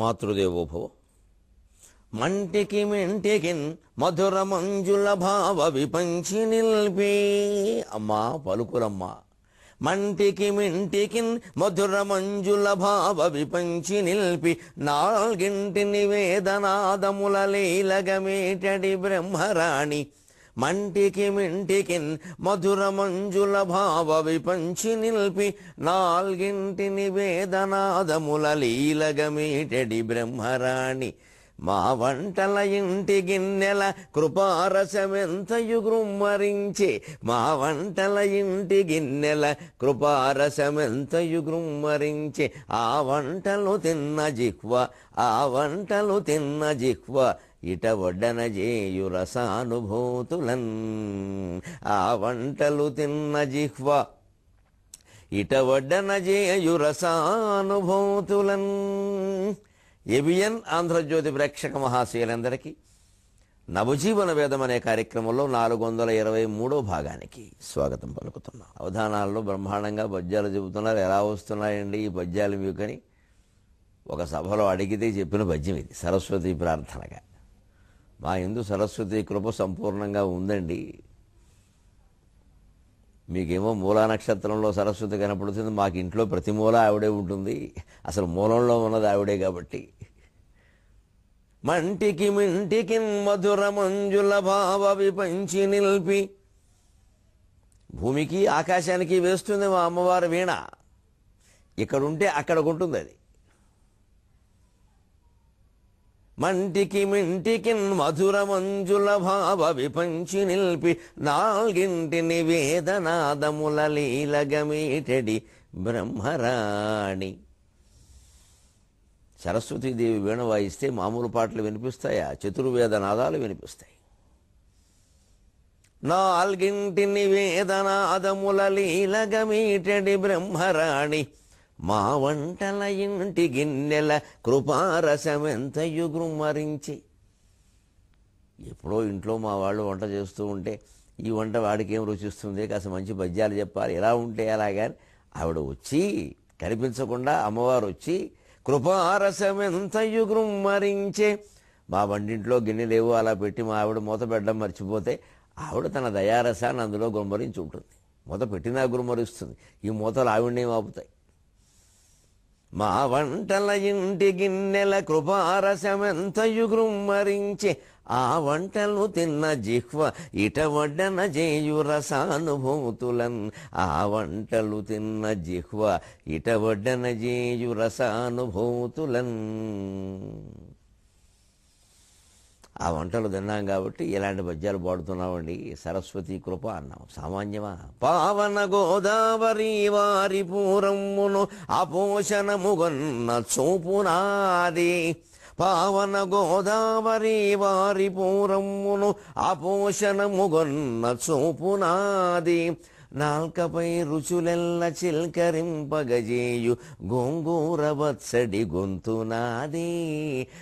మాతృదేవోభవ. మంటికి మెంటికిన్ మధుర మంజుల భావ విపంచి నిల్పి. అమ్మా పలుకులమ్మా. మంటికి మింటికిన్ మధుర మంజుల భావ విపంచి నిల్పి. నాల్గింటి నివేదనాదముల లీలగమేటడి బ్రహ్మరాణి. మంటికి మింటికిన్ మధుర మంజుల భావ విపంచి నిల్పి. నాల్గింటి నివేదనాదముల లీలగమేటడి బ్రహ్మరాణి. మా వంటల ఇంటి గిన్నెల కృపారసమెంతయు గృమ్మరించే. మా వంటల ఇంటి గిన్నెల కృపారసమెంతయు గృమ్మరించే. ఆ వంటలు తిన్న జిహ్వ, ఆ వంటలు తిన్న జిహ్వ ఇట వడ్డన జేయు రసానుభూతులన్. ఆ వంటలు తిన్న జిహ్వ ఇట వడ్డన జేయు రసానుభూతులన్. ఏబిఎన్ ఆంధ్రజ్యోతి ప్రేక్షక మహాశయులందరికీ నవజీవన వేదం అనే కార్యక్రమంలో 423వ భాగానికి స్వాగతం పలుకుతున్నాం. అవధానాల్లో బ్రహ్మాండంగా పద్యాలు చెబుతున్నారు. ఎలా వస్తున్నాయండి ఈ పద్యాలు మీకని ఒక సభలో అడిగితే చెప్పిన పద్యం ఇది, సరస్వతి ప్రార్థనగా. మా యందు సరస్వతి కృప సంపూర్ణంగా ఉందండి. మీకేమో మూలా నక్షత్రంలో సరస్వతి కనపడుతుంది, మాకు ఇంట్లో ప్రతి మూల ఆవిడే ఉంటుంది. అసలు మూలంలో ఉన్నది ఆవిడే కాబట్టి. మంటికి మింటికి మధుర మంజుల భావ విపంచి నిల్పి. భూమికి ఆకాశానికి వేస్తుంది మా అమ్మవారి వీణ. ఇక్కడుంటే అక్కడకుంటుంది అది. మంటికి మింటికి మధుర మంజుల భావ విపంచి నిల్పి. నాల్గింటి నివేదనాదముల లీలగమేటడి బ్రహ్మరాణి. సరస్వతీదేవి వీణ వాయిస్తే మామూలు పాటలు వినిపిస్తాయా? చతుర్వేద నాదాలు వినిపిస్తాయి. నాల్గింటి నివేదనాదముల లీలగమేటడి బ్రహ్మరాణి. మా వంటల ఇంటి గిన్నెల కృపారసమెంతయు గృమ్మరించి. ఎప్పుడో ఇంట్లో మా వాళ్ళు వంట చేస్తూ ఉంటే ఈ వంట వాడికి ఏం రుచిస్తుంది, కాస్త మంచి పద్యాలు చెప్పాలి, ఎలా ఉంటే అలాగని ఆవిడ వచ్చి కనిపించకుండా అమ్మవారు వచ్చి కృపారసమెంతయు గృమ్మరించే. మా వంటింట్లో గిన్నెలేవు అలా పెట్టి మా ఆవిడ మూత పెట్టడం మర్చిపోతే ఆవిడ తన దయారసాన్ని అందులో గుమ్మరించి ఉంటుంది. మూత పెట్టినా గుమ్మరిస్తుంది. ఈ మూతలు ఆవిడనే ఆపుతాయి. మా వంటల ఇంటి గిన్నెల కృపారసమెంతయు గృమ్మరించే. ఆ వంటలు తిన్న జిహ్వ ఇట వడ్డన జేయు రసానుభూతులన్. ఆ వంటలు తిన్న జిహ్వ ఇట వడ్డన జేయు రసానుభూతులన్. ఆ వంటలు తిన్నాం కాబట్టి ఇలాంటి పద్యాలు పాడుతున్నామండి. సరస్వతి కృప అన్నాం, సామాన్యమా? పావన గోదావరి వారి పూరమ్మును అపోషణముగొన్న చూపునాది. పావన గోదావరి వారి పూరమ్మును అపోషణముగొన్న చూపునాది. నాల్కపై రుచులెల్ల చిల్కరింపగజేయు గోంగూర వత్సడి గొంతునాది.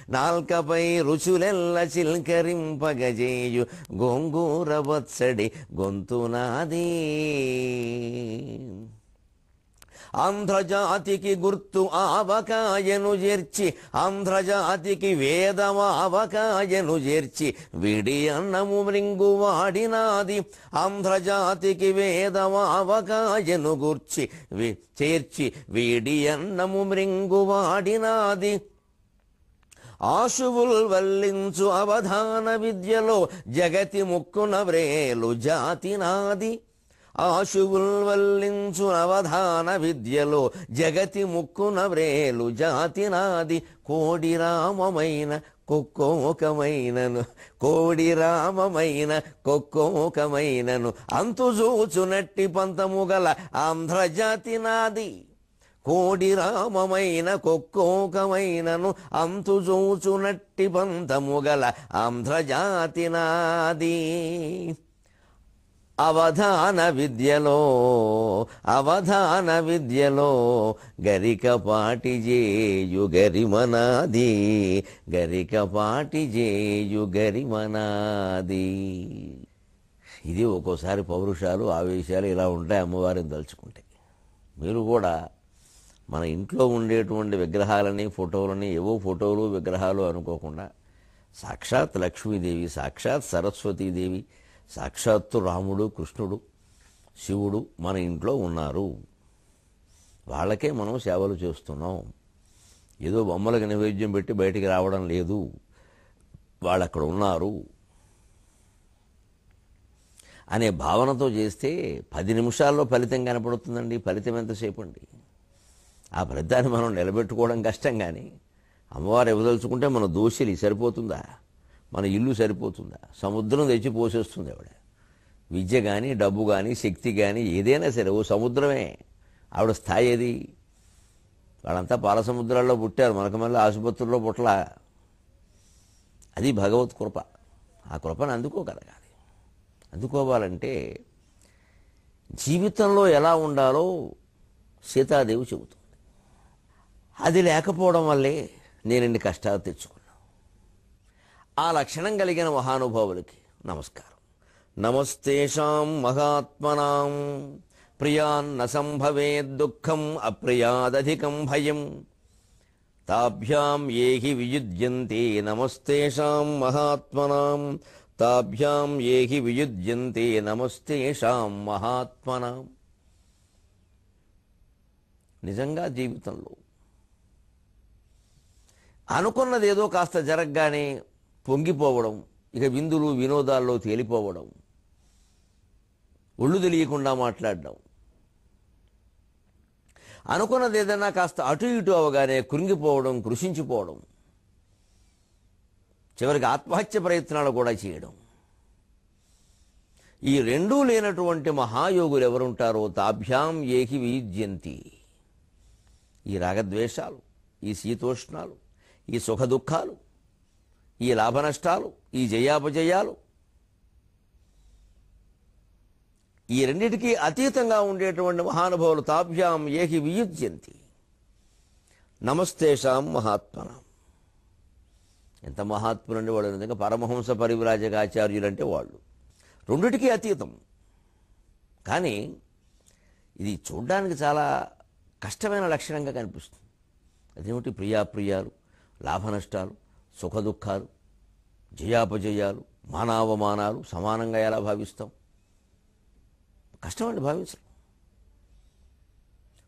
నాల్కపై రుచులెల్ల చిల్కరింపగజేయు గోంగూర వత్సడి గొంతునాది. ఆంధ్రజాతికి గుర్తు ఆవకాయను చేర్చి, ఆంధ్రజాతికి వేదమావకాయను చేర్చి విడి అన్నము మృంగు వాడినాది. ఆంధ్రజాతికి వేదమావకాయను గూర్చి చేర్చి వీడి అన్నము మృంగు వాడినాది. ఆశువుల్ వల్లించు అవధాన విద్యలో జగతి ముక్కున వ్రేలు జాతి నాది. ఆశువుల్ వల్లించు అవధాన విద్యలో జగతి ముక్కున వ్రేలు జాతి నాది. కోడి రామమైన కొక్కోకమైనను, కోడి రామమైన కొక్కోకమైనను అంతుజూచునట్టి పంతము గల ఆంధ్రజాతి నాది. కోడి రామమైన కొక్కోకమైనను అంతుజూచునట్టి పంతము గల ఆంధ్రజాతి నాది. అవధాన విద్యలో, అవధాన విద్యలో గరికపాటి జేయు గరిమనాది. గరికపాటి జేయు గరిమనాది. ఇది ఒక్కోసారి పౌరుషాలు, ఆవేశాలు ఇలా ఉంటాయి అమ్మవారిని తలుచుకుంటే. మీరు కూడా మన ఇంట్లో ఉండేటువంటి విగ్రహాలని ఫోటోలని ఏవో ఫోటోలు విగ్రహాలు అనుకోకుండా సాక్షాత్ లక్ష్మీదేవి, సాక్షాత్ సరస్వతీదేవి, సాక్షాత్తు రాముడు, కృష్ణుడు, శివుడు మన ఇంట్లో ఉన్నారు. వాళ్ళకే మనం సేవలు చేస్తున్నాం. ఏదో బొమ్మలకు నైవేద్యం పెట్టి బయటికి రావడం లేదు. వాళ్ళు అక్కడ ఉన్నారు అనే భావనతో చేస్తే 10 నిమిషాల్లో ఫలితం కనపడుతుందండి. ఫలితం ఎంతసేపు అండి? ఆ ఫలితాన్ని మనం నిలబెట్టుకోవడం కష్టం. కానీ అమ్మవారు ఇవ్వదలుచుకుంటే మన దోషిలి సరిపోతుందా? మన ఇల్లు సరిపోతుందా? సముద్రం తెచ్చి పోసేస్తుంది ఆవిడ. విద్య కానీ, డబ్బు కానీ, శక్తి కానీ ఏదైనా సరే ఓ సముద్రమే. ఆవిడ స్థాయి ఏది? వాళ్ళంతా పాల సముద్రాల్లో పుట్టారు, మనకు మళ్ళీ ఆసుపత్రుల్లో పుట్ల. అది భగవత్ కృప. ఆ కృపను అందుకోగలగాలి. అందుకోవాలంటే జీవితంలో ఎలా ఉండాలో సీతాదేవి చెబుతుంది. అది లేకపోవడం వల్లే నేను ఇన్ని కష్టాలు తెచ్చుకున్నాను. ఆ లక్షణం కలిగిన మహానుభావులకి నమస్కారం. నమస్తేషాం మహాత్మనాం ప్రియాన్న సంభవేద్ దుఃఖం అప్రియాదధికం భయం తాభ్యాం ఏ హి వియుజ్యంతే నమస్తేషాం మహాత్మనాం తాభ్యాం ఏ హి వియుజ్యంతే నమస్తేషాం మహాత్మనాం. నిజంగా జీవితంలో అనుకున్నదేదో కాస్త జరగగానే పొంగిపోవడం, ఇక విందులు వినోదాల్లో తేలిపోవడం, ఒళ్ళు తెలియకుండా మాట్లాడడం, అనుకున్నది ఏదైనా కాస్త అటు ఇటు అవగానే కృంగిపోవడం, కృషించిపోవడం, చివరికి ఆత్మహత్య ప్రయత్నాలు కూడా చేయడం. ఈ రెండూ లేనటువంటి మహాయోగులు ఎవరుంటారో తాభ్యాం ఏహి వియుజ్యంతి. ఈ రాగద్వేషాలు, ఈ శీతోష్ణాలు, ఈ సుఖ దుఃఖాలు, ఈ లాభనష్టాలు, ఈ జయాపజయాలు, ఈ రెండిటికీ అతీతంగా ఉండేటువంటి మహానుభావులు తాభ్యాం ఏహి వియుజ్యంతి నమస్తేషాం మహాత్మనాం. ఎంత మహాత్ములంటే వాళ్ళు, నిజంగా పరమహంస పరివ్రాజకాచార్యులంటే వాళ్ళు. రెండిటికీ అతీతం. కానీ ఇది చూడ్డానికి చాలా కష్టమైన లక్షణంగా కనిపిస్తుంది. అదేమిటి? ప్రియాప్రియాలు, లాభనష్టాలు, సుఖ దుఃఖాలు, జయాపజయాలు, మానావమానాలు సమానంగా ఎలా భావిస్తాం? కష్టమండి భావించడం.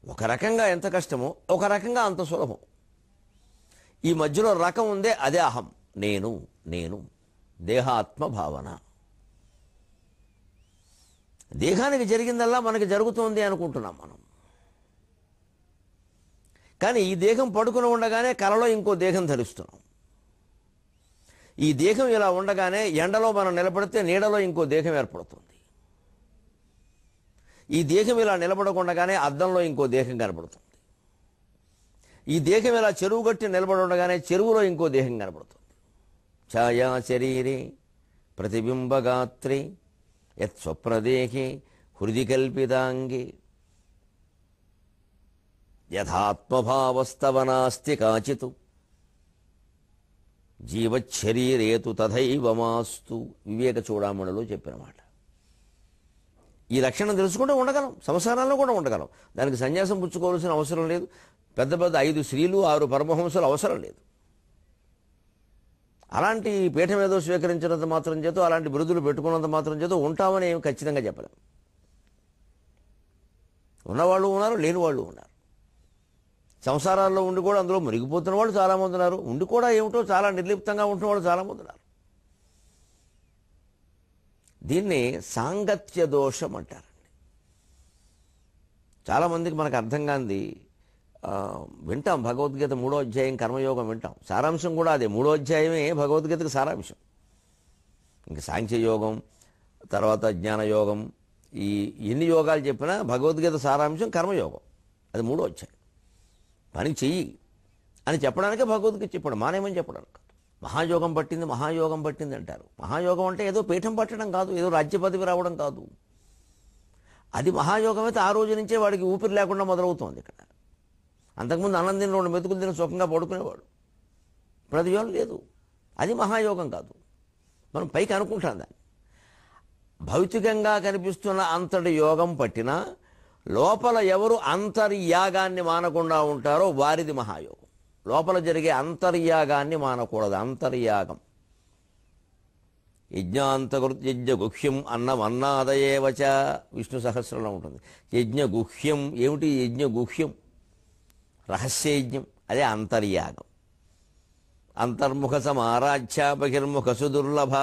ఒక రకంగా ఎంత కష్టమో ఒక రకంగా అంత సులభం. ఈ మధ్యలో రకం ఉందే, అదే అహం, నేను, నేను, దేహాత్మ భావన. దేహానికి జరిగిందల్లా మనకి జరుగుతోంది అనుకుంటున్నాం మనం. కానీ ఈ దేహం పడుకుని ఉండగానే కలలో ఇంకో దేహం ధరిస్తున్నాం. ఈ దేహం ఇలా ఉండగానే ఎండలో మనం నిలబడితే నీడలో ఇంకో దేహం ఏర్పడుతుంది. ఈ దేహం ఇలా నిలబడకుండగానే అద్దంలో ఇంకో దేహం కనబడుతుంది. ఈ దేహం ఇలా చెరువు గట్టి నిలబడి ఉండగానే చెరువులో ఇంకో దేహం కనబడుతుంది. ఛాయా శరీరే ప్రతిబింబగాత్రే యత్ స్వప్రదేహే హృది కల్పితాంగే యథాత్మభావస్తవ నాస్తి కాచితు జీవశరీరేతు తథైవ మాస్తు. వివేక చూడామణిలో చెప్పిన మాట. ఈ లక్షణం తెలుసుకుంటే ఉండగలం, సంసారాల్లో కూడా ఉండగలం. దానికి సన్యాసం పుచ్చుకోవాల్సిన అవసరం లేదు. పెద్ద పెద్ద 5 స్త్రీలు 6 పరమహంసలు అవసరం లేదు. అలాంటి పీఠం ఏదో స్వీకరించినంత మాత్రం చేత, అలాంటి బిరుదులు పెట్టుకున్నంత మాత్రం చేత ఉంటామని ఏమి ఖచ్చితంగా చెప్పలేం. ఉన్నవాళ్ళు ఉన్నారు, లేని వాళ్ళు ఉన్నారు. సంసారాల్లో ఉండి కూడా అందులో మునిగిపోతున్న వాళ్ళు చాలామంది ఉన్నారు. ఉండి కూడా ఏమిటో చాలా నిర్లిప్తంగా ఉంటున్న వాళ్ళు చాలామంది ఉన్నారు. దీన్ని సాంగత్య దోషం అంటారండి. చాలామందికి మనకు అర్థం కాంది. వింటాం భగవద్గీత 3వ అధ్యాయం కర్మయోగం వింటాం. సారాంశం కూడా అదే. 3వ అధ్యాయమే భగవద్గీతకు సారాంశం. ఇంక సాంఖ్యయోగం, తర్వాత జ్ఞానయోగం, ఈ ఎన్ని యోగాలు చెప్పినా భగవద్గీత సారాంశం కర్మయోగం. అది 3వ అధ్యాయం. పని చెయ్యి అని చెప్పడానికే భగవద్గీత చెప్పాడు, మానేమని చెప్పడానికి. మహాయోగం పట్టింది, మహాయోగం పట్టింది అంటారు. మహాయోగం అంటే ఏదో పీఠం పట్టడం కాదు, ఏదో రాజ్య పదవి రావడం కాదు. అది మహాయోగం అయితే ఆ రోజు నుంచే వాడికి ఊపిరి లేకుండా మొదలవుతోంది. ఇక్కడ అంతకుముందు అన్నం తిని 2 మెతుకులు తిని సుఖంగా పడుకునేవాడు. ఇప్పుడు అది యోగం లేదు. అది మహాయోగం కాదు. మనం పైకి అనుకుంటాం దాన్ని. భౌతికంగా కనిపిస్తున్న అంతటి యోగం పట్టినా లోపల ఎవరు అంతర్యాగాన్ని మానకుండా ఉంటారో వారిది మహాయోగం. లోపల జరిగే అంతర్యాగాన్ని మానకూడదు. అంతర్యాగం యజ్ఞాంతకృత్యజ్ఞగుహ్యం అన్నమన్నాదయేవచ విష్ణు సహస్రంలో ఉంటుంది. యజ్ఞగుహ్యం ఏమిటి? యజ్ఞగుహ్యం రహస్యయజ్ఞం, అదే అంతర్యాగం. అంతర్ముఖ సమారాధ్య బహిర్ముఖ సుదుర్లభ.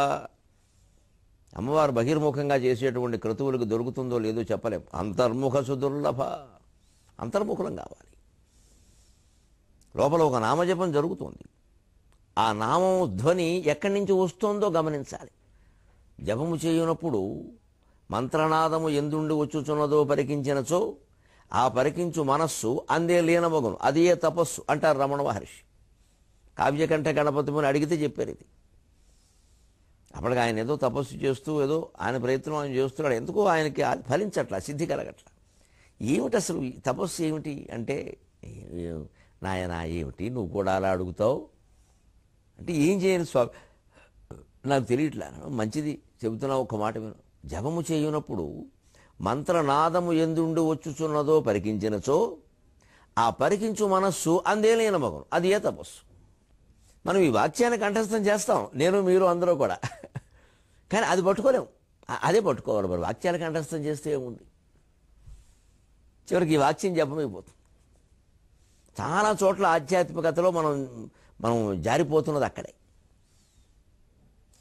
అమ్మవారు బహిర్ముఖంగా చేసేటువంటి క్రతువులకు దొరుకుతుందో లేదో చెప్పలేం. అంతర్ముఖ సుదుర్లభ, అంతర్ముఖులం కావాలి. లోపల ఒక నామజపం జరుగుతుంది. ఆ నామం ధ్వని ఎక్కడి నుంచి వస్తుందో గమనించాలి. జపము చేయునప్పుడు మంత్రనాదము ఎందుండి వచ్చుచున్నదో పరికించినచో ఆ పరికించు మనస్సు అందే లీనమగును, అదే తపస్సు అంటారు రమణ మహర్షి. కావ్యకంఠ గణపతిని అడిగితే చెప్పారు ఇది. అప్పటికి ఆయన ఏదో తపస్సు చేస్తూ ఏదో ఆయన ప్రయత్నం ఆయన చేస్తున్నాడు. ఎందుకో ఆయనకి ఫలించట్లా, సిద్ధి కలగట్లా. ఏమిటి అసలు ఈ తపస్సు ఏమిటి అంటే, నాయనా ఏమిటి నువ్వు కూడా అలా అడుగుతావు అంటే, ఏం చేయను స్వామి నాకు తెలియట్లా. మంచిది చెబుతున్నావు, ఒక మాట విను. జపము చేయునప్పుడు మంత్రనాదము ఎందుండి వచ్చుచున్నదో పరికించినచో ఆ పరికించు మనస్సు అందేలేన మగం, అది ఏ తపస్సు. మనం ఈ వాక్యాన్ని కంఠస్థం చేస్తాం, నేను మీరు అందరూ కూడా, కానీ అది పట్టుకోలేము. అదే పట్టుకోవాలి. మరి వాక్యాన్ని కంఠస్థం చేస్తే ఏముంది? చివరికి ఈ వాక్యం జపమైపోతుంది. చాలా చోట్ల ఆధ్యాత్మికతలో మనం జారిపోతున్నది అక్కడే.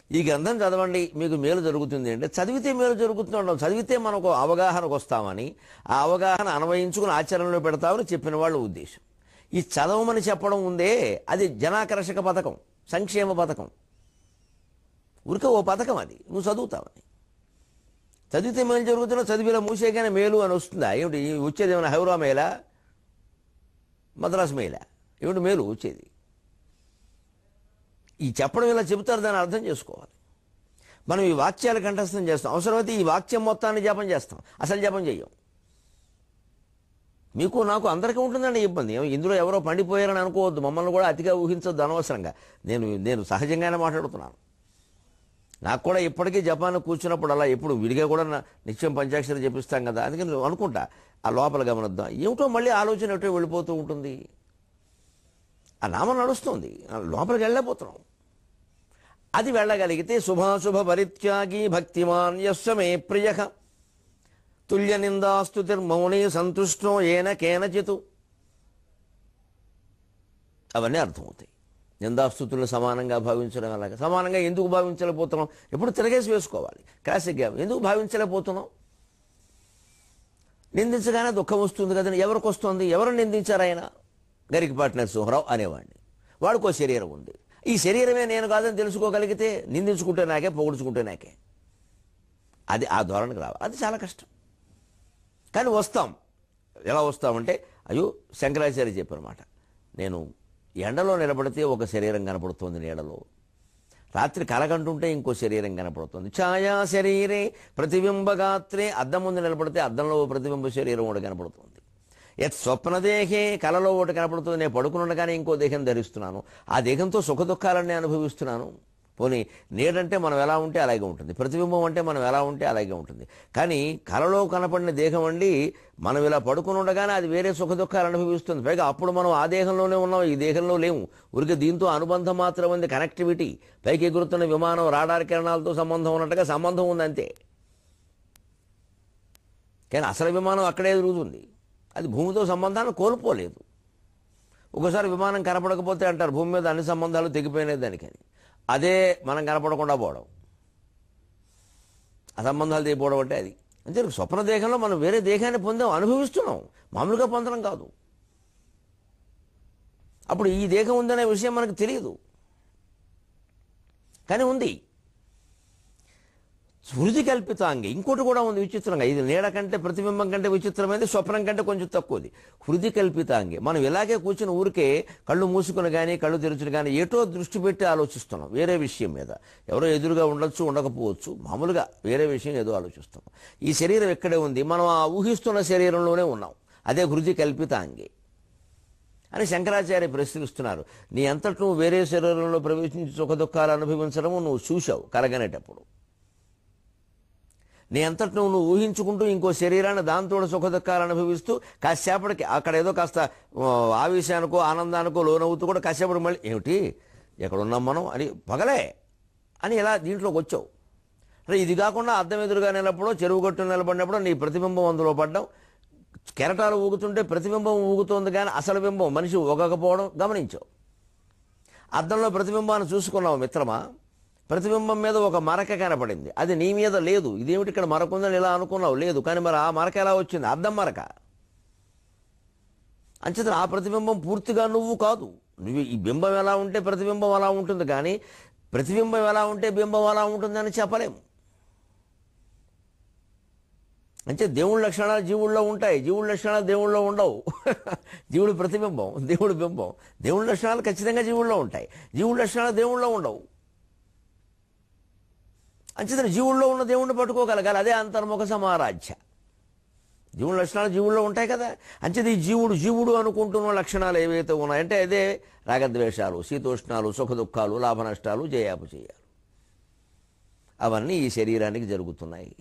ఈ గ్రంథం చదవండి మీకు మేలు జరుగుతుంది అంటే, చదివితే మేలు జరుగుతుండడం, చదివితే మనకు అవగాహనకు వస్తామని, ఆ అవగాహన అన్వయించుకుని ఆచరణలో పెడతామని చెప్పిన వాళ్ళ ఉద్దేశం. ఈ చదవమని చెప్పడం ఉందే, అది జనాకర్షక పథకం, సంక్షేమ పథకం. ఊరికే ఓ పథకం అది, నువ్వు చదువుతావని. చదివితే మేలు జరుగుతున్నా చదివిలా మూసేగానే మేలు అని వస్తుందా? ఏమిటి వచ్చేది? ఏమైనా హైదరాబాద్ మేలా, మద్రాసు మేలా? ఏమిటి మేలు వచ్చేది? ఈ చెప్పడం ఇలా చెబుతారు, దాన్ని అర్థం చేసుకోవాలి. మనం ఈ వాక్యాలు కంఠస్థం చేస్తాం, అవసరమైతే ఈ వాక్యం మొత్తాన్ని జపం చేస్తాం, అసలు జపం చెయ్యం. మీకు నాకు అందరికీ ఉంటుందండి ఇబ్బంది. ఇందులో ఎవరో పండిపోయారని అనుకోవద్దు, మమ్మల్ని కూడా అతిగా ఊహించొద్దు అనవసరంగా. నేను సహజంగానే మాట్లాడుతున్నాను. నాకు కూడా ఇప్పటికీ జపాన్ కూర్చున్నప్పుడు అలా ఎప్పుడు విడిగా కూడా నిత్యం పంచాక్షరి జపిస్తాం కదా, అందుకని నేను అనుకుంటా ఆ లోపల గమనిద్దాం. ఏమిటో మళ్ళీ ఆలోచన ఎటో వెళ్ళిపోతూ ఉంటుంది. ఆ నామం నడుస్తుంది, లోపలికి వెళ్ళలేకపోతున్నాం. అది వెళ్ళగలిగితే శుభాశుభ పరిత్యాగి భక్తిమాన్ యస్సమే ప్రియ తుల్య నిందాస్తుతిర్మౌని సంతుష్టో ఏన కేనచితు. అవన్నీ అర్థమవుతాయి. నిందాస్తుతులను సమానంగా భావించడం అలాగే. సమానంగా ఎందుకు భావించలేకపోతున్నాం? ఎప్పుడు తిరగేసి వేసుకోవాలి. క్లాసిక్గా ఎందుకు భావించలేకపోతున్నాం? నిందించగానే దుఃఖం వస్తుంది కదండి. ఎవరికి వస్తుంది? ఎవరు నిందించారు? ఆయన గరికపాటి నరసింహరావు అనేవాడిని. వాడికో శరీరం ఉంది. ఈ శరీరమే నేను కాదని తెలుసుకోగలిగితే నిందించుకుంటే నాకే, పొగుడుచుకుంటే నాకే. అది ఆ ధోరణికి రావాలి. అది చాలా కష్టం. కానీ వస్తాం. ఎలా వస్తామంటే, అయ్యో శంకరాచార్య చెప్పనమాట, నేను ఎండలో నిలబడితే ఒక శరీరం కనపడుతుంది నీడలో, రాత్రి కలగంటుంటే ఇంకో శరీరం కనపడుతుంది. ఛాయా శరీరే ప్రతిబింబగాత్రే, అద్దం ముందు నిలబడితే అద్దంలో ప్రతిబింబ శరీరం ఒకటి కనపడుతుంది. యత్ స్వప్నదేహే, కలలో ఒకటి కనపడుతుంది. నేను పడుకునుండగానే ఇంకో దేహం ధరిస్తున్నాను, ఆ దేహంతో సుఖ దుఃఖాలన్నీ అనుభవిస్తున్నాను. పోనీ నీడంటే మనం ఎలా ఉంటే అలాగే ఉంటుంది, ప్రతిబింబం అంటే మనం ఎలా ఉంటే అలాగే ఉంటుంది. కానీ కలలో కనపడిన దేహం అండి, మనం ఇలా పడుకుని ఉండగానే అది వేరే సుఖ దుఃఖాలు అనుభవిస్తుంది. పైగా అప్పుడు మనం ఆ దేహంలోనే ఉన్నాం, ఈ దేహంలో లేము. ఊరికి దీంతో అనుబంధం మాత్రం ఉంది, కనెక్టివిటీ. పైకి ఎగురుతున్న విమానం రాడార్ కిరణాలతో సంబంధం ఉన్నట్టుగా సంబంధం ఉంది అంతే. కానీ అసలు విమానం అక్కడే ఎదురుతుంది, అది భూమితో సంబంధాన్ని కోల్పోలేదు. ఒకసారి విమానం కనపడకపోతే అంటారు భూమి మీద అన్ని సంబంధాలు తెగిపోయినాయి దానికని. అదే మనం కనపడకుండా పోవడం, ఆ సంబంధాలు తెగిపోవడం అంటే అది. అంటే స్వప్న దేహంలో మనం వేరే దేహాన్ని పొందాం, అనుభవిస్తున్నాం, మామూలుగా పొందడం కాదు. అప్పుడు ఈ దేహం ఉందనే విషయం మనకు తెలియదు, కానీ ఉంది. స్మృతి కల్పితాంగి ఇంకోటి కూడా ఉంది విచిత్రంగా. ఇది నీడ కంటే ప్రతిబింబం కంటే విచిత్రమైనది, స్వప్నం కంటే కొంచెం తక్కువది. హృది కల్పితాంగి. మనం ఇలాగే కూర్చుని ఊరికే కళ్ళు మూసుకుని కానీ కళ్ళు తెరుచుని కానీ ఏటో దృష్టి పెట్టి ఆలోచిస్తున్నాం వేరే విషయం మీద. ఎవరో ఎదురుగా ఉండొచ్చు, ఉండకపోవచ్చు, మామూలుగా వేరే విషయం ఏదో ఆలోచిస్తున్నాం. ఈ శరీరం ఎక్కడే ఉంది, మనం ఆ ఊహిస్తున్న శరీరంలోనే ఉన్నాం. అదే హృది కల్పితాంగి అని శంకరాచార్య ప్రశ్నిస్తున్నారు. నీ అంతటి నువ్వు వేరే శరీరంలో ప్రవేశించి సుఖ దుఃఖాలు అనుభవించడము నువ్వు చూశావు కలగనేటప్పుడు. నీ అంతటి నువ్వు ఊహించుకుంటూ ఇంకో శరీరాన్ని దాంతో సుఖ దుఃఖాలు అనుభవిస్తూ కాసేపటికి అక్కడ ఏదో కాస్త ఆవేశానికో ఆనందానికో లోనవుతూ కూడా కాసేపటికి మళ్ళీ ఏమిటి ఎక్కడున్నాం మనం అని పగలే అని ఇలా దీంట్లోకి వచ్చావు. అంటే ఇది కాకుండా అద్దం ఎదురుగా నిలబడో చెరువు గట్టు నిలబడినప్పుడు నీ ప్రతిబింబం అందులో పడ్డం, కెరటాలు ఊగుతుంటే ప్రతిబింబం ఊగుతోంది కానీ అసలు బింబం మనిషి ఊగకపోవడం గమనించావు. అద్దంలో ప్రతిబింబాన్ని చూసుకున్నావు మిత్రమా, ప్రతిబింబం మీద ఒక మరక కనపడింది, అది నీ మీద లేదు. ఇదేమిటి ఇక్కడ మరక ఉందని ఇలా అనుకున్నావు, లేదు. కానీ మరి ఆ మరక ఎలా వచ్చింది? అద్దం మరక. అంచేత ఆ ప్రతిబింబం పూర్తిగా నువ్వు కాదు. నువ్వు ఈ బింబం ఎలా ఉంటే ప్రతిబింబం అలా ఉంటుంది, కానీ ప్రతిబింబం ఎలా ఉంటే బింబం అలా ఉంటుందని చెప్పలేము. అంటే దేవుడి లక్షణాలు జీవుల్లో ఉంటాయి, జీవుడి లక్షణాలు దేవుళ్ళలో ఉండవు. జీవుడు ప్రతిబింబం, దేవుడు బింబం. దేవుడి లక్షణాలు ఖచ్చితంగా జీవుల్లో ఉంటాయి, జీవుడి లక్షణాలు దేవుళ్ళలో ఉండవు. అంచేత జీవుల్లో ఉన్న దేవుణ్ణి పట్టుకోగలగాలి, అదే అంతర్ముఖ సమారాధ్య. జీవుల లక్షణాలు జీవుల్లో ఉంటాయి కదా. అంచేత ఈ జీవుడు అనుకుంటున్న లక్షణాలు ఏవైతే ఉన్నాయంటే అదే రాగద్వేషాలు, శీతోష్ణాలు, సుఖ దుఃఖాలు, లాభ నష్టాలు, జయాపజయాలు. అవన్నీ ఈ శరీరానికి జరుగుతున్నాయి.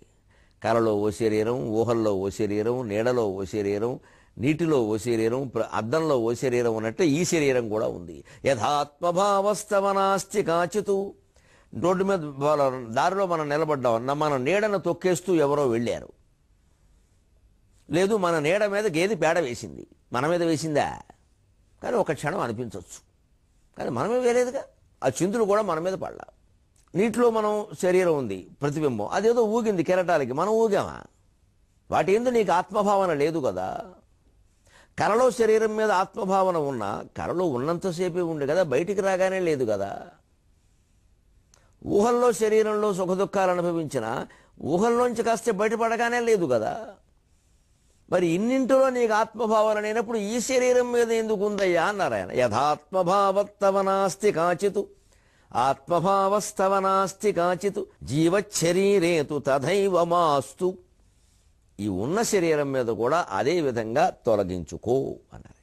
కలలో ఓ శరీరం, ఊహల్లో ఓ శరీరం, నీడలో ఓ శరీరం, నీటిలో ఓ శరీరం, అద్దంలో ఓ శరీరం ఉన్నట్టు ఈ శరీరం కూడా ఉంది. యథాత్మభావస్తవనాస్తి కాచితు. రోడ్డు మీద దారిలో మనం నిలబడ్డాం, మన నీడను తొక్కేస్తూ ఎవరో వెళ్ళారు. లేదు, మన నీడ మీద గేదె పేడ వేసింది, మన మీద వేసిందా? కానీ ఒక క్షణం అనిపించవచ్చు, కానీ మనమే వేయలేదుగా. ఆ చిందులు కూడా మన మీద పడలా. నీటిలో మనం శరీరం ఉంది, ప్రతిబింబం, అదేదో ఊగింది కెరటాలకి, మనం ఊగామా? వాటి ఎందు నీకు ఆత్మభావన లేదు కదా. కలలో శరీరం మీద ఆత్మభావన ఉన్నా కలలో ఉన్నంతసేపే ఉండే కదా, బయటికి రాగానే లేదు కదా. ఊహల్లో శరీరంలో సుఖ దుఃఖాలు అనుభవించిన ఊహల్లోంచి కాస్త బయటపడగానే లేదు కదా. మరి ఇన్నింటిలో నీకు ఆత్మభావన లేనప్పుడు ఈ శరీరం మీద ఎందుకు ఉందయ్యా అన్నారు ఆయన. యథాత్మభావత్తవ నాస్తి కాచితు, ఆత్మభావస్తవ నాస్తి కాచితు, జీవశరీరేతు తథైవ మాస్తు. ఈ ఉన్న శరీరం మీద కూడా అదే విధంగా తొలగించుకో అన్నారు.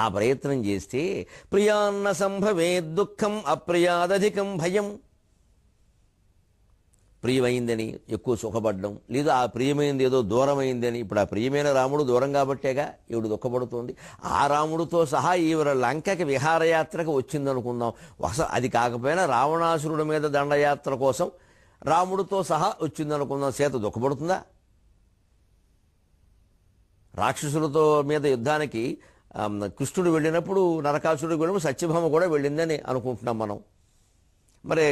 ఆ ప్రయత్నం చేస్తే ప్రియాన్న సంభవే దుఃఖం అప్రియాదధికం భయం. ప్రియమైందని ఎక్కువ సుఖపడ్డం, లేదా ఆ ప్రియమైంది ఏదో దూరమైందని. ఇప్పుడు ఆ ప్రియమైన రాముడు దూరం కాబట్టేగా ఈవిడ దుఃఖపడుతోంది. ఆ రాముడితో సహా ఈవిడ లంకకి విహారయాత్రకు వచ్చిందనుకుందాం. అది కాకపోయినా రావణాసురుడి మీద దండయాత్ర కోసం రాముడితో సహా వచ్చిందనుకుందాం. సీత దుఃఖపడుతుందా? రాక్షసులతో మీద యుద్ధానికి కృష్ణుడు వెళ్ళినప్పుడు, నరకాసురుడికి వెళ్ళినప్పుడు సత్యభామ కూడా వెళ్ళిందని అనుకుంటున్నాం మనం. మరి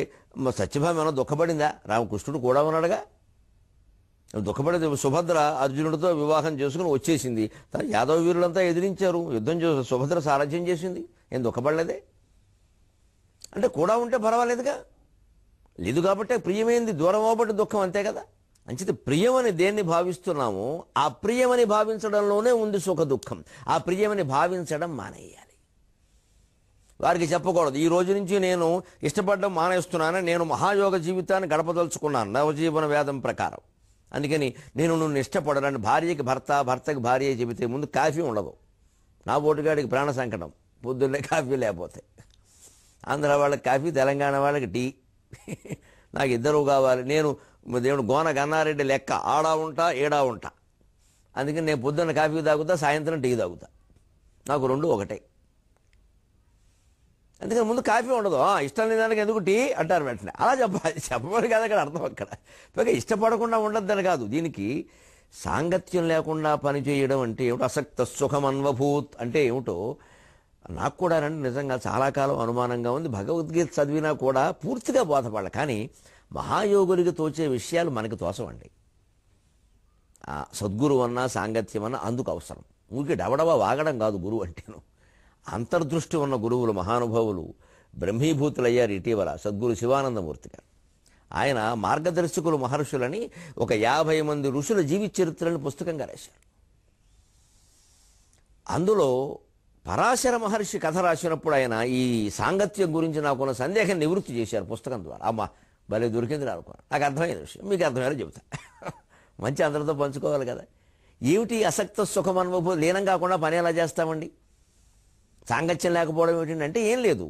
సత్యభామ ఏమైనా దుఃఖపడిందా? రామకృష్ణుడు కూడా ఉన్నాడుగా. దుఃఖపడేది. సుభద్ర అర్జునుడితో వివాహం చేసుకుని వచ్చేసింది. యాదవ వీరులంతా ఎదిరించారు, యుద్ధం చేసి సుభద్ర సారథ్యం చేసింది, ఏం దుఃఖపడలేదే? అంటే కూడా ఉంటే పర్వాలేదుగా. లేదు కాబట్టి ప్రియమైంది దూరం అవ్వబట్టి దుఃఖం, అంతే కదా. అంచేత ప్రియమని దేన్ని భావిస్తున్నామో ఆ ప్రియమని భావించడంలోనే ఉంది సుఖ దుఃఖం. ఆ ప్రియమని భావించడం మానేయాలి. వారికి చెప్పకూడదు, ఈ రోజు నుంచి నేను ఇష్టపడడం మానేస్తున్నానని, నేను మహాయోగ జీవితాన్ని గడపదలుచుకున్నాను నవజీవన వేదం ప్రకారం. అందుకని నేను నిన్ను ఇష్టపడనని భార్యకి భర్త, భర్తకి భార్య చెబితే ముందు కాఫీ ఉండదు. నా బోటుగాడికి ప్రాణ సంకటం పొద్దున్నే కాఫీ లేకపోతే. ఆంధ్ర వాళ్ళకి కాఫీ, తెలంగాణ వాళ్ళకి టీ. నాకు ఇద్దరు కావాలి. నేను దేవుడు గోన గన్నారెడ్డి లెక్క, ఆడా ఉంటా ఏడా ఉంటా. అందుకని నేను పొద్దున్న కాఫీ తాగుతా, సాయంత్రం టీ తాగుతా. నాకు రెండు ఒకటే. అందుకని ముందు కాఫీ ఉండదు. ఇష్టం లేని దానికి ఎందుకు టీ అంటారు వెంటనే. అలా చెప్పాలి, చెప్పబడి కాదు అక్కడ అర్థం. అక్కడ పైగా ఇష్టపడకుండా ఉండద్దని కాదు, దీనికి సాంగత్యం లేకుండా పనిచేయడం అంటే ఏమిటో. అసక్త సుఖమన్వభూత్ అంటే ఏమిటో నాకు కూడా నిజంగా చాలా కాలం అనుమానంగా ఉంది. భగవద్గీత చదివినా కూడా పూర్తిగా బోధపడాలి, కానీ మహాయోగులకి తోచే విషయాలు మనకి తోచవండి. సద్గురువు అన్నా సాంగత్యం అన్నా అందుకు అవసరం. ఊరికి డబడబా వాగడం కాదు గురువు అంటేను. అంతర్దృష్టి ఉన్న గురువులు, మహానుభావులు బ్రహ్మీభూతులయ్యారు ఇటీవల. సద్గురు శివానందమూర్తి గారు, ఆయన మార్గదర్శకులు మహర్షులని ఒక 50 మంది ఋషుల జీవిత చరిత్రలను పుస్తకంగా రాశారు. అందులో పరాశర మహర్షి కథ రాసినప్పుడు ఆయన ఈ సాంగత్యం గురించి నాకున్న సందేహం నివృత్తి చేశారు పుస్తకం ద్వారా. అమ్మ భలే దొరికింది అనుకున్నాను. నాకు అర్థమైన విషయం మీకు అర్థమైనా చెబుతా. మంచి అందరితో పంచుకోవాలి కదా. ఏమిటి అసక్త సుఖం అనుభవం లీనం కాకుండా పని ఎలా చేస్తామండి? సాంగత్యం లేకపోవడం ఏమిటంటే ఏం లేదు.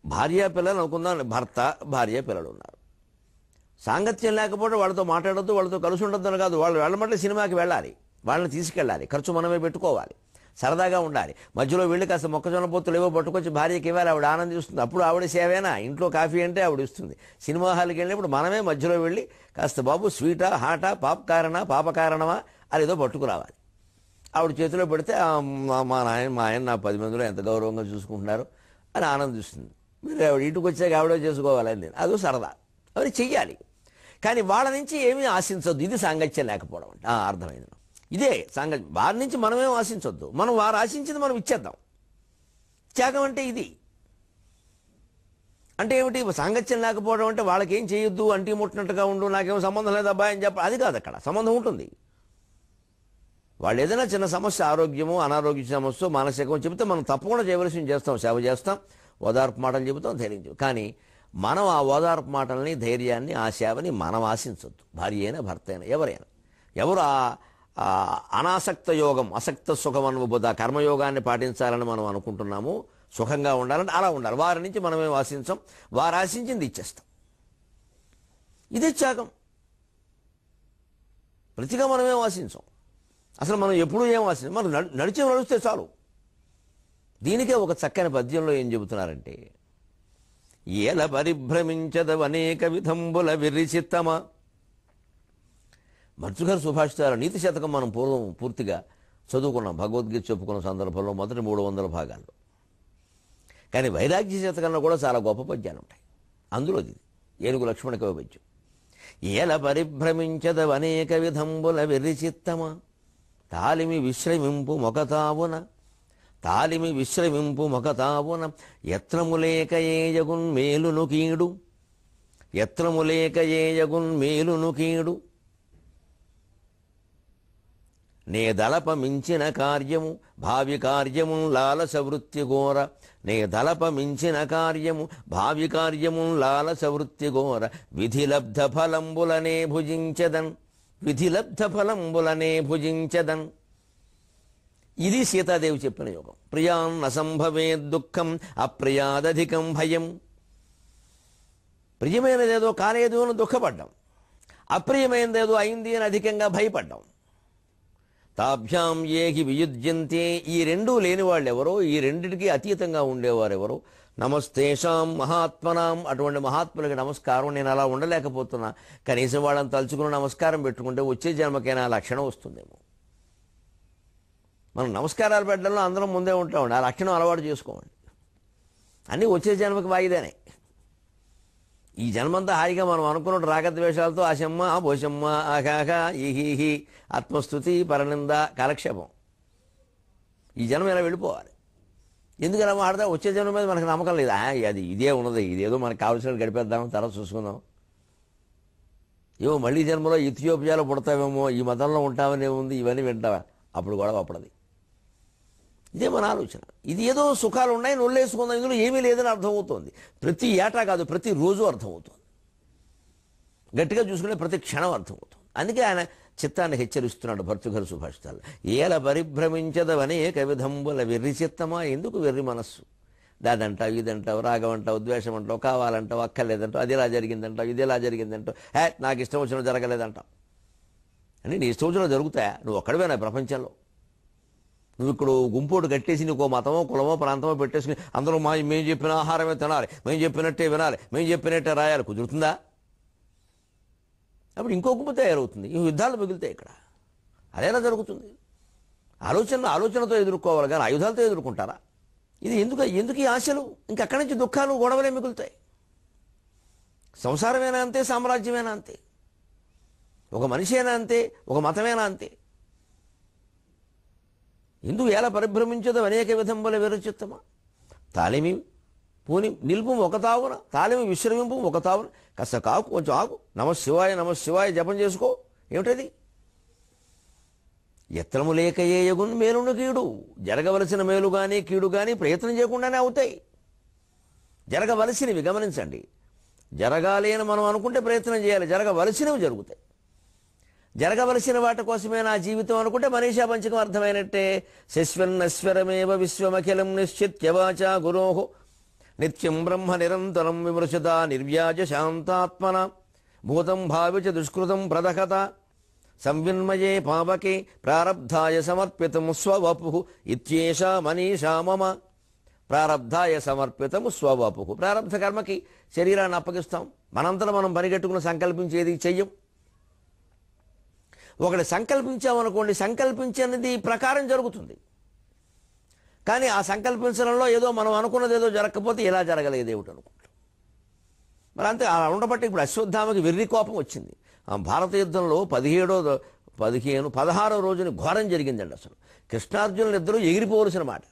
భార్య పిల్లలు అనుకుందాం, భర్త భార్య పిల్లలు ఉన్నారు. సాంగత్యం లేకపోతే వాళ్ళతో మాట్లాడొద్దు, వాళ్ళతో కలిసి ఉండొద్దని కాదు. వాళ్ళు వెళ్ళమంటే సినిమాకి వెళ్ళాలి, వాళ్ళని తీసుకెళ్ళాలి, ఖర్చు మనమే పెట్టుకోవాలి, సరదాగా ఉండాలి. మధ్యలో వెళ్ళి కాస్త మొక్కజొన్న పొత్తులు ఏవో పట్టుకొచ్చి భార్యకి ఇవ్వాలి, ఆవిడ ఆనందిస్తుంది. అప్పుడు ఆవిడ సేవేనా? ఇంట్లో కాఫీ అంటే ఆవిడ ఇస్తుంది. సినిమా హాల్కి వెళ్ళినప్పుడు మనమే మధ్యలో వెళ్ళి కాస్త బాబు స్వీటా, హాటా, పాపకారణా, పాపకారణమా అది ఏదో పట్టుకురావాలి. ఆవిడ చేతిలో పెడితే మా ఆయన నా 10 మందిలో ఎంత గౌరవంగా చూసుకుంటున్నారు అని ఆనందిస్తుంది. మీరు ఆవిడ ఇంటికి వచ్చాక ఆవిడే చేసుకోవాలని నేను అదో సరదా, అవి చెయ్యాలి. కానీ వాళ్ళ నుంచి ఏమీ ఆశించొద్దు. ఇది సాంగత్యం లేకపోవడం అంటే అర్థమైంది. ఇదే సాంగత్యం. వారి నుంచి మనమేం ఆశించొద్దు, మనం వారు ఆశించింది మనం ఇచ్చేద్దాం. త్యాగం అంటే ఇది. అంటే ఏమిటి? సాంగత్యం లేకపోవడం అంటే వాళ్ళకేం చేయొద్దు, అంటి ముట్టినట్టుగా ఉండు, నాకేం సంబంధం లేదు అబ్బాయి అని చెప్ప అది కాదు. అక్కడ సంబంధం ఉంటుంది. వాళ్ళు ఏదైనా చిన్న సమస్య, ఆరోగ్యము, అనారోగ్య సమస్య, మానసికం చెబితే మనం తప్పకుండా చేయవలసింది చేస్తాం, సేవ చేస్తాం, ఓదార్పు మాటలు చెబుతాం, ధైర్యం చెబుతాం. కానీ మనం ఆ ఓదార్పు మాటల్ని, ధైర్యాన్ని, ఆ సేవని మనం ఆశించొద్దు. భార్య అయినా, భర్త అయినా, ఎవరైనా. ఎవరు అనాసక్త యోగం, అసక్త సుఖం అనుభూత కర్మయోగాన్ని పాటించాలని మనం అనుకుంటున్నాము, సుఖంగా ఉండాలంటే అలా ఉండాలి. వారి నుంచి మనమేం ఆశించాం, వారు ఆశించింది ఇచ్చేస్తాం. ఇదే త్యాగం. ప్రతిగా మనమేం ఆశించాం. అసలు మనం ఎప్పుడూ ఏం ఆశించాం, మనం నడిస్తే చాలు. దీనికే ఒక చక్కని పద్యంలో ఏం చెబుతున్నారంటే, ఏల పరిభ్రమించదవనేక విధంబుల విర్రిచిత్తమా. భర్తృహరి సుభాషితాల నీతి శతకం మనం పూర్తిగా చదువుకున్నాం, భగవద్గీత చెప్పుకున్న సందర్భంలో మొదటి 300 భాగాల్లో. కానీ వైరాగ్య శతకంలో కూడా చాలా గొప్ప పద్యాలు ఉంటాయి. అందులో ఇది ఏనుగు లక్ష్మణ కవి పద్యం. ఏల పరిభ్రమించదవనేక విధంబుల విర్రిచిత్తమా, తాలిమి విశ్రమింపు మొకతావున, తాలిమి విశ్రమింపు మొకతావున, యత్నములేక ఏయగున్ మేలును కీడు, యత్నములేక ఏయగున్ మేలును కీడు. నే దళప మించిన కార్యము భావి కార్యము లాలస వృత్తి ఘోర, నే దళప మించిన కార్యము భావి కార్యము లాలస వృత్తి ఘోర, విధిలబ్ధ ఫలంబులనే భుజించదన్, విధిలబ్ధ ఫలంబులనే భుజించదన్. ఇది సీతాదేవి చెప్పిన యోగం. ప్రియాన్ అసంభవే దుఃఖం అప్రియాదధికం భయం. ప్రియమైనదేదో కాలేదు అని దుఃఖపడ్డాం, అప్రియమైనదేదో అయింది అని అధికంగా భయపడ్డాం. తాభ్యాం ఏహి వియుజ్యంతే. ఈ రెండూ లేని వాళ్ళు ఎవరో, ఈ రెండిటికి అతీతంగా ఉండేవారెవరో. నమస్తేషాం మహాత్మనాం. అటువంటి మహాత్ములకి నమస్కారం. నేను అలా ఉండలేకపోతున్నా, కనీసం వాళ్ళని తలుచుకుని నమస్కారం పెట్టుకుంటే వచ్చే జన్మకైనా లక్షణం వస్తుందేమో. మనం నమస్కారాలు పెట్టడంలో అందరం ముందే ఉంటామండి, ఆ లక్షణం అలవాటు చేసుకోండి. అన్నీ వచ్చే జన్మకి వాయిదేనే. ఈ జన్మంతా హాయిగా మనం అనుకున్నట్టు రాగద్వేషాలతో ఆశమ్మ, భోషమ్మ, ఆకాక, ఈహీహి, ఆత్మస్థుతి, పరనింద, కాలక్షేపం. ఈ జన్మ ఇలా వెళ్ళిపోవాలి. ఎందుకు ఇలా మాడదా? వచ్చే జన్మ మీద మనకు నమ్మకం లేదు. అది ఇదే ఉన్నది, ఇదేదో మనకు కావలసినట్టు గడిపేద్దాం, తర్వాత చూసుకుందాం. ఏమో మళ్ళీ జన్మలో ఇథియోపియాలో పుడతామేమో, ఈ మతంలో ఉంటామనే ఉంది, ఇవన్నీ వింటావా? అప్పుడు గొడవ అప్పుడది. ఇదే మన ఆలోచన. ఇది ఏదో సుఖాలు ఉన్నాయి, నొల్లేసుకుందాం, ఇందులో ఏమీ లేదని అర్థమవుతోంది. ప్రతి ఏటా కాదు, ప్రతిరోజు అర్థమవుతుంది. గట్టిగా చూసుకునే ప్రతి క్షణం అర్థమవుతుంది. అందుకే ఆయన చిత్తాన్ని హెచ్చరిస్తున్నాడు భర్తృహరి సుభాషితాలు. ఏల పరిభ్రమించదవనేక విధంబుల వెర్రి చిత్తమా. ఎందుకు వెర్రి మనస్సు? దాదంటావు, ఇదంటావు, రాగం అంటావు, ద్వేషం అంటావు, కావాలంటావు, అక్కర్లేదంటావు, అది ఇలా జరిగిందంటావు, ఇది ఎలా జరిగిందంటావు, నాకు ఇష్టం వచ్చిన జరగలేదంటావు. అని నీ ఇష్టం వచ్చిన జరుగుతాయా? నువ్వు ఒక్కడివేనా ప్రపంచంలో? నువ్వు ఇక్కడ గుంపోటు కట్టేసి నీకు మతమో, కులమో, ప్రాంతమో పెట్టేసుకుని అందరూ మేము చెప్పిన ఆహారమే తినాలి, మేము చెప్పినట్టే వినాలి, మేము చెప్పినట్టే రాయాలి, కుదురుతుందా? అప్పుడు ఇంకో గుంపు తయారవుతుంది, ఈ యుద్ధాలు మిగులుతాయి. ఇక్కడ అదేలా జరుగుతుంది? ఆలోచనతో ఎదుర్కోవాలి కానీ ఆయుధాలతో ఎదుర్కొంటారా? ఇది ఎందుకు ఈ ఆశలు? ఇంకక్కడి నుంచి దుఃఖాలు, గొడవలే మిగులుతాయి. సంసారమేనా అంతే, సామ్రాజ్యమేనా అంతే, ఒక మనిషేనా అంతే, ఒక మతమేనా అంతే. ఎందుకు ఎలా పరిభ్రమించదో అనేక విధంబుల విరచిత్తమా. తాలిమి పూని నిల్పు ఒక తావున, తాలిమి విశ్రమింపు ఒక తావున. కాస్త కాకు, కొంచెం ఆకు, నమశివాయ నమశివాయ జపం చేసుకో. ఏమిటది? యత్నము లేక ఏయగున్ మేలును కీడు. జరగవలసిన మేలు కానీ కీడు కానీ ప్రయత్నం చేయకుండానే అవుతాయి. జరగవలసినవి గమనించండి. జరగాలి అని మనం అనుకుంటే ప్రయత్నం చేయాలి, జరగవలసినవి జరుగుతాయి. జరగవలసిన వాటి కోసమే నా జీవితం అనుకుంటే మనీషా పంచకం అర్థమైనట్టే. శశ్వన్నశ్వరమేవ విశ్వమఖిలం నిశ్చిత్యవాచా గురోః నిత్యం బ్రహ్మ నిరంతరం విమృశత నిర్వ్యాజ శాంతాత్మన. భూతం భావిచ దుష్కృతం ప్రదహత సంవిన్మయే పావకే ప్రారబ్ధాయ సమర్పితం స్వవపు ఇత్యేషా మనీషా మమ. ప్రారబ్ధాయ సమర్పితము స్వవపు. ప్రారబ్ధ కర్మకి శరీరాన్ని అప్పగిస్తాం. మనంతలో మనం పనిగట్టుకుని సంకల్పించేది చెయ్యం. ఒకటి సంకల్పించామనుకోండి, సంకల్పించినది ప్రకారం జరుగుతుంది. కానీ ఆ సంకల్పించడంలో ఏదో మనం అనుకున్నది ఏదో జరగకపోతే ఎలా జరగలేదు ఏమిటి అనుకుంటాం. మరి అంతే అలా ఉండబట్టి ఇప్పుడు అశ్వత్థామకి వెర్రి కోపం వచ్చింది. ఆ భారత యుద్ధంలో 16వ రోజుని ఘోరం జరిగిందండి. అసలు కృష్ణార్జునులు ఇద్దరూ ఎగిరిపోవలసిన మాట.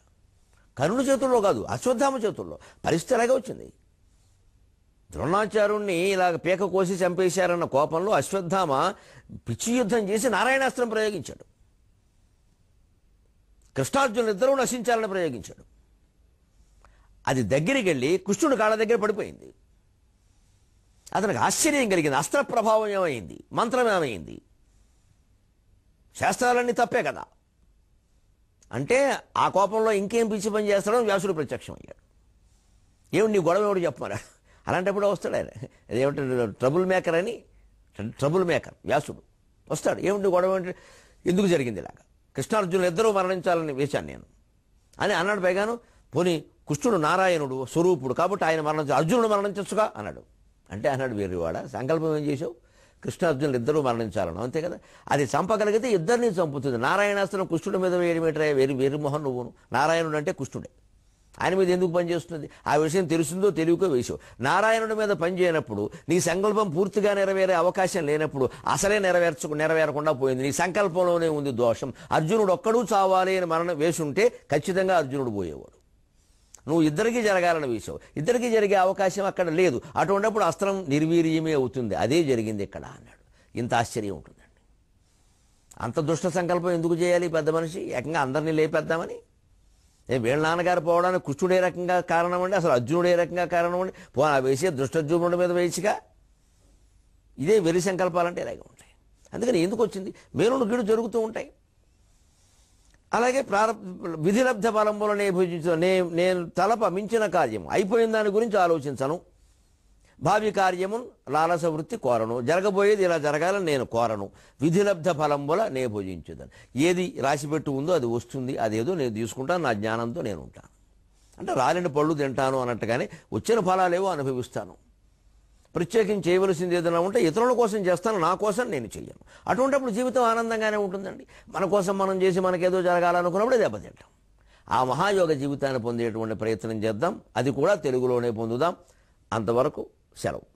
కర్ణుడి చేతుల్లో కాదు, అశ్వత్థామ చేతుల్లో. పరిస్థితి అలాగే వచ్చింది. ద్రోణాచార్యుణ్ణి ఇలాగ పీక కోసి చంపేశారన్న కోపంలో అశ్వత్థామ పిచ్చి యుద్ధం చేసి నారాయణాస్త్రం ప్రయోగించాడు. కృష్ణార్జునులు ఇద్దరూ నశించాలని ప్రయోగించాడు. అది దగ్గరికి వెళ్ళి కృష్ణుడి కాళ్ళ దగ్గర పడిపోయింది. అతనికి ఆశ్చర్యం కలిగింది. అస్త్ర ప్రభావం ఏమైంది, మంత్రం ఏమైంది, శాస్త్రాలన్నీ తప్పే కదా అంటే ఆ కోపంలో ఇంకేం పిచ్చి పని చేస్తాడో వ్యాసుడు ప్రత్యక్షం అయ్యాడు. ఏమిటి నీ గొడవ ఎవడు చెప్పమన్నాడు. అలాంటప్పుడు వస్తాడు ఆయన. అదేమిటి ట్రబుల్ మేకర్ అని, ట్రబుల్ మేకర్ వ్యాసుడు వస్తాడు. ఏమిటి గొడవ అంటే, ఎందుకు జరిగింది ఇలాగా, కృష్ణార్జునులు ఇద్దరూ మరణించాలని వేశాను నేను అని అన్నాడు. పైగాను పోనీ కృష్ణుడు నారాయణుడు స్వరూపుడు కాబట్టి ఆయన అర్జునుడు మరణించచ్చుగా అన్నాడు. అంటే అన్నాడు, వేరేవాడ సంకల్పం ఏం చేసావు, కృష్ణార్జునులు ఇద్దరూ మరణించాలను, అంతే కదా. అది చంపగలిగితే ఇద్దరిని చంపుతుంది. నారాయణాస్త్రం కృష్ణుడి మీద వేయడమేటరా, వేరు మొహం నువ్వును. నారాయణుడు అంటే కృష్ణుడే, ఆయన మీద ఎందుకు పనిచేస్తుంది? ఆ విషయం తెలుస్తుందో తెలియకో వేసావు. నారాయణుడి మీద పనిచేయనప్పుడు నీ సంకల్పం పూర్తిగా నెరవేరే అవకాశం లేనప్పుడు అసలే నెరవేరకుండా పోయింది. నీ సంకల్పంలోనే ఉంది దోషం. అర్జునుడు ఒక్కడూ చావాలి అని మరణం వేసుంటే ఖచ్చితంగా అర్జునుడు పోయేవాడు. నువ్వు ఇద్దరికీ జరగాలని వేసావు, ఇద్దరికీ జరిగే అవకాశం అక్కడ లేదు. అటువంటిప్పుడు అస్త్రం నిర్వీర్యమే అవుతుంది. అదే జరిగింది ఇక్కడ అన్నాడు. ఇంత ఆశ్చర్యం ఉంటుందండి. అంత దుష్ట సంకల్పం ఎందుకు చేయాలి పెద్ద మనిషి? ఏకంగా అందరినీ లేపేద్దామని. వీళ్ళ నాన్నగారు పోవడానికి కృష్ణుడే రకంగా కారణం అండి, అసలు అర్జునుడే రకంగా కారణం అండి. పోనా వేసే దుష్టజుమ్నుడి మీద వేయచ్చుగా. ఇదే వెరి సంకల్పాలంటే ఇలాగే ఉంటాయి. అందుకని ఎందుకు వచ్చింది? మేలును గీడు జరుగుతూ ఉంటాయి. అలాగే విధిలబ్ధ బలంబులనే భుజించు. నేను తలప మించిన కార్యము అయిపోయిన దాని గురించి ఆలోచించను. భావి కార్యము లాలస వృత్తి కోరను. జరగబోయేది ఇలా జరగాలని నేను కోరను. విధిలబ్ధ ఫలంబుల నే భుజించుదని. ఏది రాసిపెట్టు ఉందో అది వస్తుంది, అదేదో నేను తీసుకుంటాను, నా జ్ఞానంతో నేను ఉంటాను. అంటే రాలిన పళ్ళు తింటాను అన్నట్టుగానే వచ్చిన ఫలాలేవో అనుభవిస్తాను. ప్రత్యేకించి చేయవలసింది ఏదైనా ఉంటే ఇతరుల కోసం చేస్తాను, నా కోసం నేను చెయ్యను. అటువంటిప్పుడు జీవితం ఆనందంగానే ఉంటుందండి. మన కోసం మనం చేసి మనకేదో జరగాలనుకున్నప్పుడు దెబ్బతింటాం. ఆ మహాయోగ జీవితాన్ని పొందేటువంటి ప్రయత్నం చేద్దాం. అది కూడా తెలుగులోనే పొందుదాం. అంతవరకు సెలవు.